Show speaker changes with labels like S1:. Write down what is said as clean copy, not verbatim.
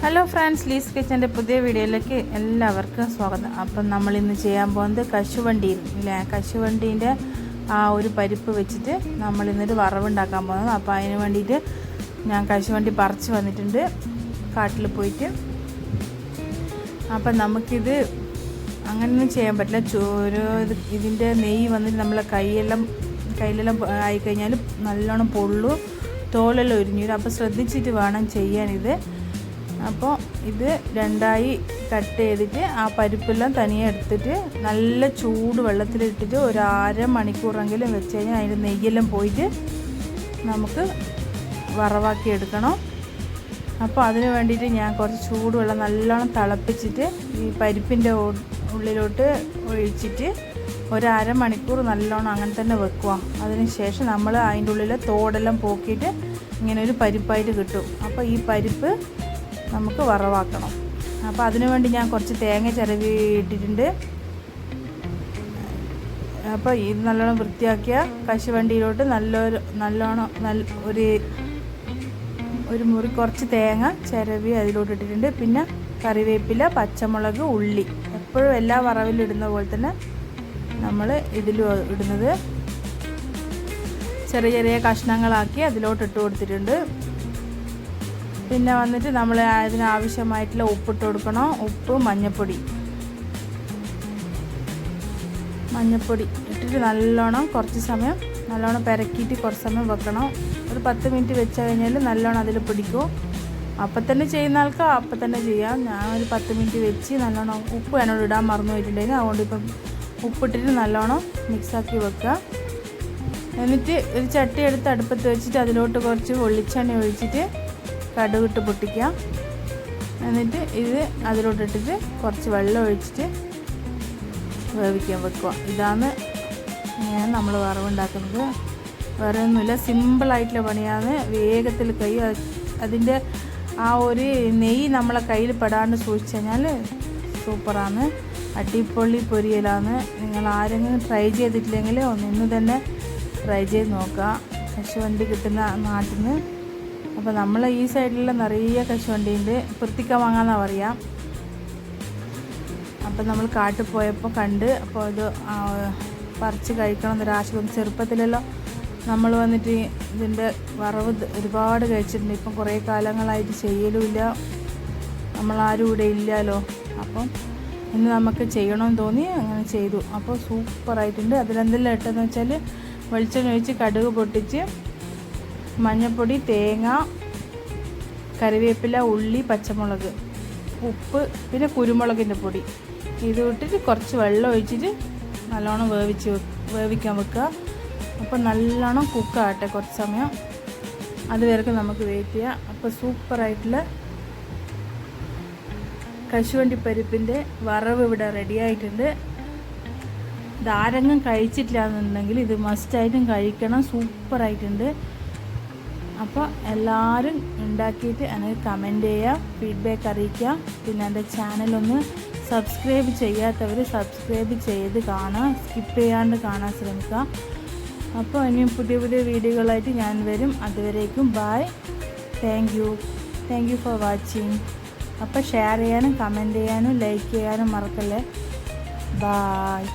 S1: Hello friends, lease കിച്ചൻ്റെ പുതിയ വീഡിയോയിലേക്ക് എല്ലാവർക്കും സ്വാഗതം. അപ്പം നമ്മളിന്ന് ചെയ്യാൻ പോകുന്നത് കശുവണ്ടീൻ്റെ ആ ഒരു പരിപ്പ് വെച്ചിട്ട് നമ്മളിന്നൊരു വറവുണ്ടാക്കാൻ പോകുന്നത്. അപ്പോൾ അതിന് വേണ്ടിയിട്ട് ഞാൻ കശുവണ്ടി പറിച്ച് വന്നിട്ടുണ്ട് കാട്ടിൽ പോയിട്ട്. അപ്പം നമുക്കിത് അങ്ങനെയൊന്നും ചെയ്യാൻ പറ്റില്ല. ഇതിൻ്റെ നെയ്യ് വന്നിട്ട് നമ്മളെ കയ്യിലെല്ലാം ആയിക്കഴിഞ്ഞാൽ നല്ലോണം പൊള്ളു, തോലെല്ലാം ഉരിഞ്ഞു. അപ്പോൾ ശ്രദ്ധിച്ചിട്ട് വേണം ചെയ്യാനിത്. അപ്പോൾ ഇത് രണ്ടായി കട്ട് ചെയ്തിട്ട് ആ പരിപ്പെല്ലാം തനിയെ എടുത്തിട്ട് നല്ല ചൂട് വെള്ളത്തിലിട്ടിട്ട് ഒരു അരമണിക്കൂറെങ്കിലും വെച്ച് കഴിഞ്ഞാൽ അതിൻ്റെ നെയ്യെല്ലാം പോയിട്ട് നമുക്ക് വറവാക്കി എടുക്കണം. അപ്പോൾ അതിന് വേണ്ടിയിട്ട് ഞാൻ കുറച്ച് ചൂടുവെള്ളം നല്ലോണം തിളപ്പിച്ചിട്ട് ഈ പരിപ്പിൻ്റെ ഉള്ളിലോട്ട് ഒഴിച്ചിട്ട് ഒരു അരമണിക്കൂർ നല്ലോണം അങ്ങനെ തന്നെ വെക്കുക. അതിന് ശേഷം നമ്മൾ അതിൻ്റെ ഉള്ളിൽ തോടെല്ലാം പോക്കിയിട്ട് ഇങ്ങനെ ഒരു പരിപ്പായിട്ട് കിട്ടും. അപ്പോൾ ഈ പരിപ്പ് നമുക്ക് വറവാക്കണം. അപ്പോൾ അതിനു വേണ്ടി ഞാൻ കുറച്ച് തേങ്ങ ചിരവി ഇട്ടിട്ടുണ്ട്. അപ്പോൾ ഇത് നല്ലോണം വൃത്തിയാക്കിയ കശുവണ്ടിയിലോട്ട് ഒരു മുറി കുറച്ച് തേങ്ങ ചിരവി അതിലോട്ട് ഇട്ടിട്ടുണ്ട്. പിന്നെ കറിവേപ്പില, പച്ചമുളക്, ഉള്ളി എപ്പോഴും എല്ലാ വറവിലും ഇടുന്ന പോലെ തന്നെ നമ്മൾ ഇതിലും ഇടുന്നത് ചെറിയ ചെറിയ കഷ്ണങ്ങളാക്കി അതിലോട്ട് ഇട്ട് കൊടുത്തിട്ടുണ്ട്. പിന്നെ വന്നിട്ട് നമ്മൾ അതിനാവശ്യമായിട്ടുള്ള ഉപ്പിട്ട് കൊടുക്കണം. ഉപ്പ്, മഞ്ഞൾപ്പൊടി ഇട്ടിട്ട് നല്ലോണം കുറച്ച് സമയം നല്ലോണം പെരക്കിയിട്ട് കുറച്ച് സമയം വെക്കണം. ഒരു 10 മിനിറ്റ് വെച്ച് കഴിഞ്ഞാൽ നല്ലോണം അതിൽ പിടിക്കും. അപ്പം തന്നെ ചെയ്യുന്ന ആൾക്ക് അപ്പം തന്നെ ചെയ്യാം. ഞാൻ ഒരു 10 മിനിറ്റ് വെച്ച് നല്ലോണം ഉപ്പ് എന്നോട് ഇടാൻ മറന്നു പോയിട്ടുണ്ടായിരുന്നു. അതുകൊണ്ട് ഇപ്പം ഉപ്പിട്ടിട്ട് നല്ലോണം മിക്സാക്കി വെക്കുക. എന്നിട്ട് ഒരു ചട്ടി എടുത്ത് അടുപ്പത്ത് വെച്ചിട്ട് അതിലോട്ട് കുറച്ച് വെളിച്ചെണ്ണ ഒഴിച്ചിട്ട് കടുകിട്ട് പൊട്ടിക്കുക. എന്നിട്ട് ഇത് അതിലോട്ടിട്ടിട്ട് കുറച്ച് വെള്ളം ഒഴിച്ചിട്ട് വേവിക്കാൻ വെക്കുക. ഇതാണ് നമ്മൾ വറവുണ്ടാക്കുന്നത്. വേറെ ഒന്നുമില്ല, സിമ്പിളായിട്ടുള്ള പണിയാണ്. വേഗത്തിൽ അതിൻ്റെ ആ ഒരു നെയ്യ് നമ്മളെ കയ്യിൽ പെടാണ്ട് സൂക്ഷിച്ചു കഴിഞ്ഞാൽ സൂപ്പറാണ്, അടിപൊളി പൊരിയലാണ്. നിങ്ങൾ ആരെങ്കിലും ട്രൈ ചെയ്തിട്ടില്ലെങ്കിൽ ഒന്ന് തന്നെ ട്രൈ ചെയ്ത് നോക്കുക. കശുവണ്ടി കിട്ടുന്ന നാട്ടിൽ നിന്ന്. അപ്പോൾ നമ്മൾ ഈ സൈഡിലുള്ള നിറയെ കശുവണ്ടിയുണ്ട്. വൃത്തിക്ക വാങ്ങാമെന്നാണ് പറയാം. അപ്പം നമ്മൾ കാട്ടിൽ പോയപ്പോൾ കണ്ട്. അപ്പോൾ ഇത് പറിച്ച് കഴിക്കണം എന്നൊരാശയം. ചെറുപ്പത്തിലെല്ലാം നമ്മൾ വന്നിട്ട് ഇതിൻ്റെ വറവ് ഒരുപാട് കഴിച്ചിട്ടുണ്ട്. ഇപ്പം കുറേ കാലങ്ങളായിട്ട് ചെയ്യലുമില്ല, നമ്മളാരും ഇവിടെ ഇല്ലല്ലോ. അപ്പം ഇന്ന് നമുക്ക് ചെയ്യണമെന്ന് തോന്നി, അങ്ങനെ ചെയ്തു. അപ്പോൾ സൂപ്പറായിട്ടുണ്ട്. അതിലെന്തെല്ലാം ഇട്ടെന്ന് വെച്ചാൽ വെളിച്ചെണ്ണ ഒഴിച്ച് കടുക് പൊട്ടിച്ച് മഞ്ഞൾപ്പൊടി, തേങ്ങ, കറിവേപ്പില, ഉള്ളി, പച്ചമുളക്, ഉപ്പ്, പിന്നെ കുരുമുളകിൻ്റെ പൊടി ഇത് ഇട്ടിട്ട് കുറച്ച് വെള്ളം ഒഴിച്ചിട്ട് നല്ലോണം വേവിക്കാൻ വെക്കുക. അപ്പോൾ നല്ലോണം കുക്കാകട്ടെ കുറച്ച് സമയം. അതുവരെ നമുക്ക് വെയിറ്റ് ചെയ്യാം. അപ്പോൾ സൂപ്പറായിട്ടുള്ള കശുവണ്ടി പരിപ്പിൻ്റെ വറവ് ഇവിടെ റെഡി ആയിട്ടുണ്ട്. ഇതാരെങ്കിലും കഴിച്ചിട്ടില്ല എന്നുണ്ടെങ്കിൽ ഇത് മസ്റ്റായിട്ടും കഴിക്കണം. സൂപ്പറായിട്ടുണ്ട്. അപ്പോൾ എല്ലാവരും ഉണ്ടാക്കിയിട്ട് എനിക്ക് കമൻറ്റ് ചെയ്യുക, ഫീഡ്ബാക്ക് അറിയിക്കുക. പിന്നെ എൻ്റെ ചാനലൊന്ന് സബ്സ്ക്രൈബ് ചെയ്യാത്തവർ സബ്സ്ക്രൈബ് ചെയ്ത് കാണുക, സ്കിപ്പ് ചെയ്യാണ്ട് കാണാൻ ശ്രമിക്കുക. അപ്പോൾ ഇനിയും പുതിയ പുതിയ വീഡിയോകളായിട്ട് ഞാൻ വരും. അതുവരേക്കും bye. Thank you for watching. അപ്പോൾ ഷെയർ ചെയ്യാനും കമൻറ്റ് ചെയ്യാനും ലൈക്ക് ചെയ്യാനും മറക്കല്ലേ. ബായ്.